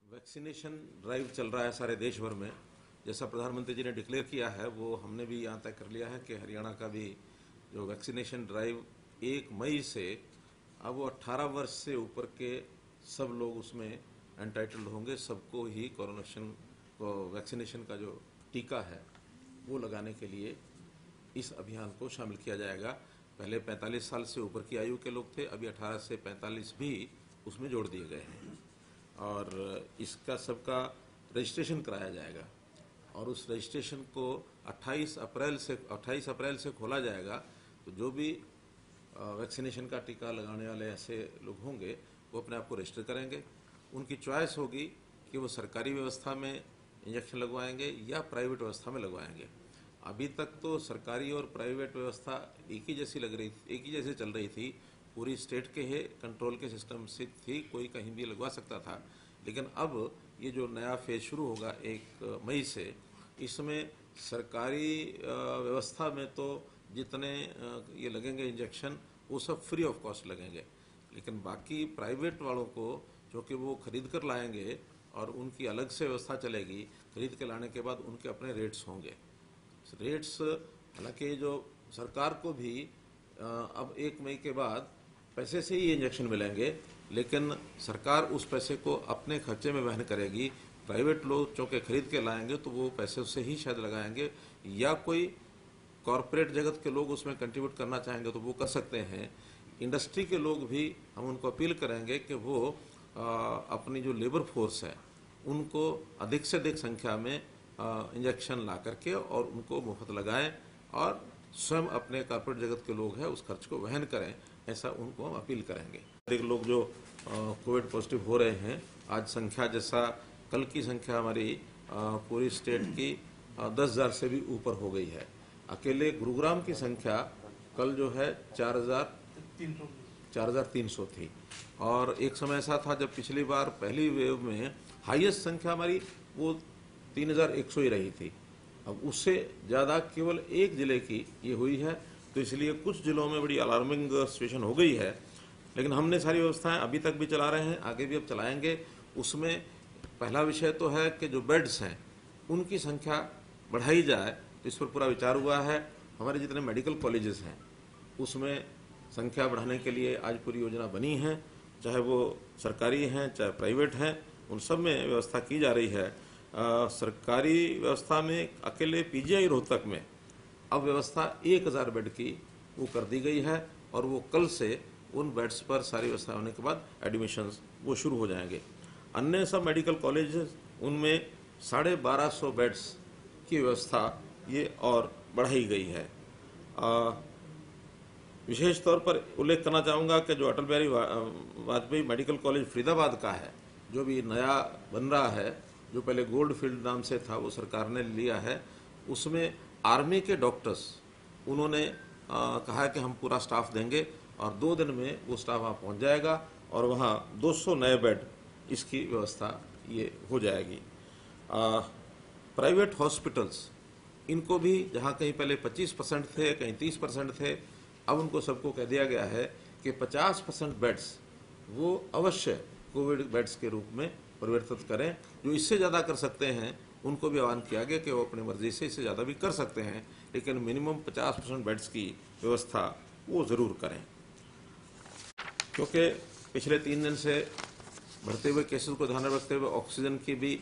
Vaccination drive चल रहा है सारे देश भर में। जैसा प्रधानमंत्री जी ने डिक्लेयर किया है वो हमने भी यहाँ तय कर लिया है कि हरियाणा का भी जो वैक्सीनेशन ड्राइव 1 मई से अब वो 18 वर्ष से ऊपर के सब लोग उसमें एंटाइटल्ड होंगे। सबको ही वैक्सीनेशन का जो टीका है वो लगाने के लिए इस अभियान को शामिल किया जाएगा। पहले 45 साल से ऊपर की आयु के लोग थे, अभी 18 से 45 भी उसमें जोड़ दिए गए हैं और इसका सबका रजिस्ट्रेशन कराया जाएगा और उस रजिस्ट्रेशन को 28 अप्रैल से खोला जाएगा। तो जो भी वैक्सीनेशन का टीका लगाने वाले ऐसे लोग होंगे वो अपने आप को रजिस्टर करेंगे। उनकी चॉइस होगी कि वो सरकारी व्यवस्था में इंजेक्शन लगवाएंगे या प्राइवेट व्यवस्था में लगवाएंगे। अभी तक तो सरकारी और प्राइवेट व्यवस्था एक ही जैसी चल रही थी, पूरी स्टेट के ही कंट्रोल के सिस्टम से थी, कोई कहीं भी लगवा सकता था। लेकिन अब ये जो नया फेज शुरू होगा 1 मई से, इसमें सरकारी व्यवस्था में तो जितने ये लगेंगे इंजेक्शन वो सब फ्री ऑफ कॉस्ट लगेंगे, लेकिन बाकी प्राइवेट वालों को जो कि वो खरीद कर लाएंगे और उनकी अलग से व्यवस्था चलेगी। खरीद के लाने के बाद उनके अपने रेट्स होंगे। रेट्स हालांकि जो सरकार को भी अब 1 मई के बाद पैसे से ही इंजेक्शन मिलेंगे, लेकिन सरकार उस पैसे को अपने खर्चे में वहन करेगी। प्राइवेट लोग चौके खरीद के लाएंगे तो वो पैसे से ही शायद लगाएंगे, या कोई कॉरपोरेट जगत के लोग उसमें कंट्रीब्यूट करना चाहेंगे तो वो कर सकते हैं। इंडस्ट्री के लोग भी हम उनको अपील करेंगे कि वो अपनी जो लेबर फोर्स है उनको अधिक से अधिक संख्या में इंजेक्शन ला करके और उनको मुफ्त लगाएं और स्वयं अपने कॉर्पोरेट जगत के लोग हैं उस खर्च को वहन करें, ऐसा उनको हम अपील करेंगे। अधिक लोग जो कोविड पॉजिटिव हो रहे हैं, आज संख्या जैसा कल की संख्या हमारी पूरी स्टेट की 10,000 से भी ऊपर हो गई है। अकेले गुरुग्राम की संख्या कल जो है 4,300 थी और एक समय ऐसा था जब पिछली बार पहली वेव में हाईएस्ट संख्या हमारी वो 3,100 ही रही थी। अब उससे ज़्यादा केवल एक जिले की ये हुई है, तो इसलिए कुछ जिलों में बड़ी अलार्मिंग सिचुएशन हो गई है। लेकिन हमने सारी व्यवस्थाएं अभी तक भी चला रहे हैं, आगे भी अब चलाएंगे। उसमें पहला विषय तो है कि जो बेड्स हैं उनकी संख्या बढ़ाई जाए, तो इस पर पूरा विचार हुआ है। हमारे जितने मेडिकल कॉलेजेस हैं उसमें संख्या बढ़ाने के लिए आज पूरी योजना बनी है, चाहे वो सरकारी हैं चाहे प्राइवेट हैं, उन सब में व्यवस्था की जा रही है। सरकारी व्यवस्था में अकेले पीजीआई रोहतक में अब व्यवस्था 1,000 बेड की वो कर दी गई है और वो कल से उन बेड्स पर सारी व्यवस्था होने के बाद एडमिशन्स वो शुरू हो जाएंगे। अन्य सब मेडिकल कॉलेजेस उनमें 1,250 बेड्स की व्यवस्था ये और बढ़ाई गई है। विशेष तौर पर उल्लेख करना चाहूँगा कि जो अटल बिहारी वाजपेयी मेडिकल कॉलेज फरीदाबाद का है, जो भी नया बन रहा है, जो पहले गोल्ड फील्ड नाम से था वो सरकार ने लिया है, उसमें आर्मी के डॉक्टर्स उन्होंने कहा है कि हम पूरा स्टाफ देंगे और 2 दिन में वो स्टाफ वहाँ पहुँच जाएगा और वहाँ 200 नए बेड इसकी व्यवस्था ये हो जाएगी। प्राइवेट हॉस्पिटल्स इनको भी जहाँ कहीं पहले 25% थे, कहीं 30% थे, अब उनको सबको कह दिया गया है कि 50% बेड्स वो अवश्य कोविड बेड्स के रूप में परिवर्तित करें। जो इससे ज़्यादा कर सकते हैं उनको भी आह्वान किया गया कि वो अपनी मर्जी से इससे ज़्यादा भी कर सकते हैं, लेकिन मिनिमम 50% बेड्स की व्यवस्था वो ज़रूर करें। क्योंकि पिछले 3 दिन से बढ़ते हुए केसेस को ध्यान में रखते हुए ऑक्सीजन की भी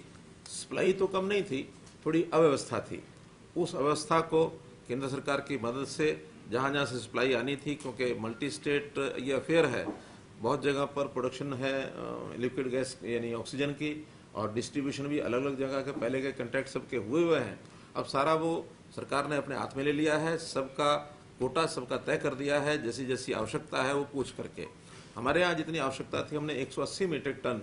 सप्लाई तो कम नहीं थी, थोड़ी अव्यवस्था थी। उस अवस्था को केंद्र सरकार की मदद से जहाँ जहाँ से सप्लाई आनी थी, क्योंकि मल्टी स्टेट ये अफेयर है, बहुत जगह पर प्रोडक्शन है लिक्विड गैस यानी ऑक्सीजन की और डिस्ट्रीब्यूशन भी अलग अलग जगह के पहले के कॉन्ट्रैक्ट सबके हुए हैं। अब सारा वो सरकार ने अपने हाथ में ले लिया है, सबका कोटा सबका तय कर दिया है, जैसी जैसी आवश्यकता है वो पूछ करके। हमारे यहाँ जितनी आवश्यकता थी हमने 180 मीट्रिक टन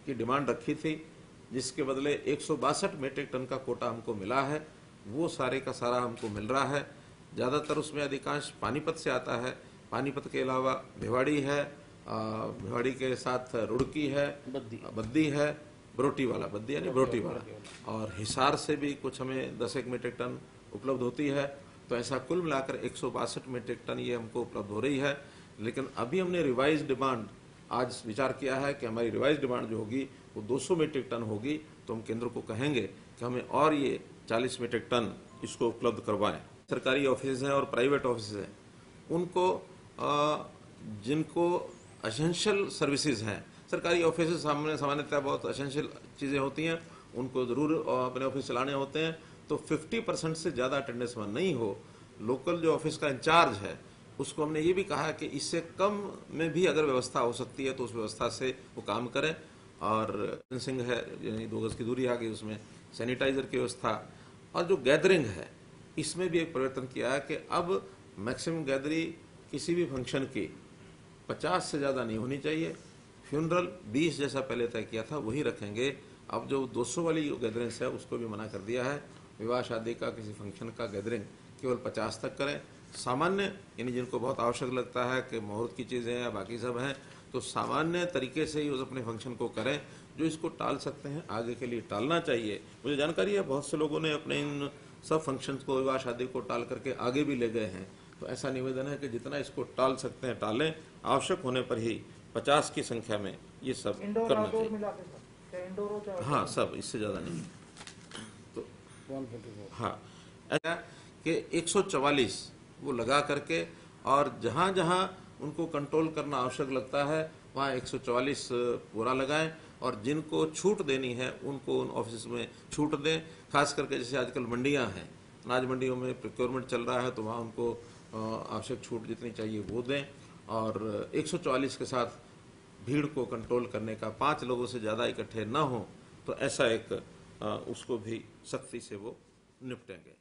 की डिमांड रखी थी, जिसके बदले 162 मीट्रिक टन का कोटा हमको मिला है। वो सारे का सारा हमको मिल रहा है। ज़्यादातर उसमें अधिकांश पानीपत से आता है। पानीपत के अलावा भिवाड़ी है, भिवाड़ी के साथ रुड़की है, बद्दी है, बरोटी वाला, बद्दी यानी बरोटी वाला, और हिसार से भी कुछ हमें 10 मीट्रिक टन उपलब्ध होती है। तो ऐसा कुल मिलाकर 162 मीट्रिक टन ये हमको उपलब्ध हो रही है। लेकिन अभी हमने रिवाइज डिमांड आज विचार किया है कि हमारी रिवाइज डिमांड जो होगी वो 200 मीट्रिक टन होगी, तो हम केंद्र को कहेंगे कि हमें और ये 40 मीट्रिक टन इसको उपलब्ध करवाएं। सरकारी ऑफिस हैं और प्राइवेट ऑफिस हैं, उनको जिनको एसेंशियल सर्विसेज हैं, सरकारी ऑफिस सामान्यतः बहुत एसेंशियल चीज़ें होती हैं, उनको ज़रूर अपने ऑफिस चलाने होते हैं, तो 50% से ज़्यादा अटेंडेंस में नहीं हो। लोकल जो ऑफिस का इंचार्ज है उसको हमने ये भी कहा है कि इससे कम में भी अगर व्यवस्था हो सकती है तो उस व्यवस्था से वो काम करें। और सिंह है, यानी 2 गज की दूरी आ गई, उसमें सैनिटाइजर की व्यवस्था, और जो गैदरिंग है इसमें भी एक परिवर्तन किया है कि अब मैक्सिमम गैदरिंग किसी भी फंक्शन की 50 से ज़्यादा नहीं होनी चाहिए। फ्यूनरल 20 जैसा पहले तय किया था वही रखेंगे। अब जो 200 वाली गैदरिंग्स है उसको भी मना कर दिया है। विवाह शादी का किसी फंक्शन का गैदरिंग केवल 50 तक करें। सामान्य यानी जिनको बहुत आवश्यक लगता है कि मुहूर्त की चीज़ें हैं या बाकी सब हैं, तो सामान्य तरीके से ही उस अपने फंक्शन को करें। जो इसको टाल सकते हैं आगे के लिए टालना चाहिए। मुझे जानकारी है बहुत से लोगों ने अपने इन सब फंक्शंस को, विवाह शादी को टाल करके आगे भी ले गए हैं, तो ऐसा निवेदन है कि जितना इसको टाल सकते हैं टालें। आवश्यक होने पर ही 50 की संख्या में ये सब करना चाहिए। हाँ, सब, इससे ज़्यादा नहीं। तो हाँ, ऐसा कि 144 वो लगा करके, और जहाँ जहाँ उनको कंट्रोल करना आवश्यक लगता है वहाँ 144 पूरा लगाएं, और जिनको छूट देनी है उनको उन ऑफिस में छूट दें। खास करके जैसे आजकल मंडियां हैं, अनाज मंडियों में प्रोक्योरमेंट चल रहा है, तो वहाँ उनको आवश्यक छूट जितनी चाहिए वो दें। और 144 के साथ भीड़ को कंट्रोल करने का, 5 लोगों से ज़्यादा इकट्ठे ना हो, तो ऐसा एक उसको भी सख्ती से वो निपटेंगे।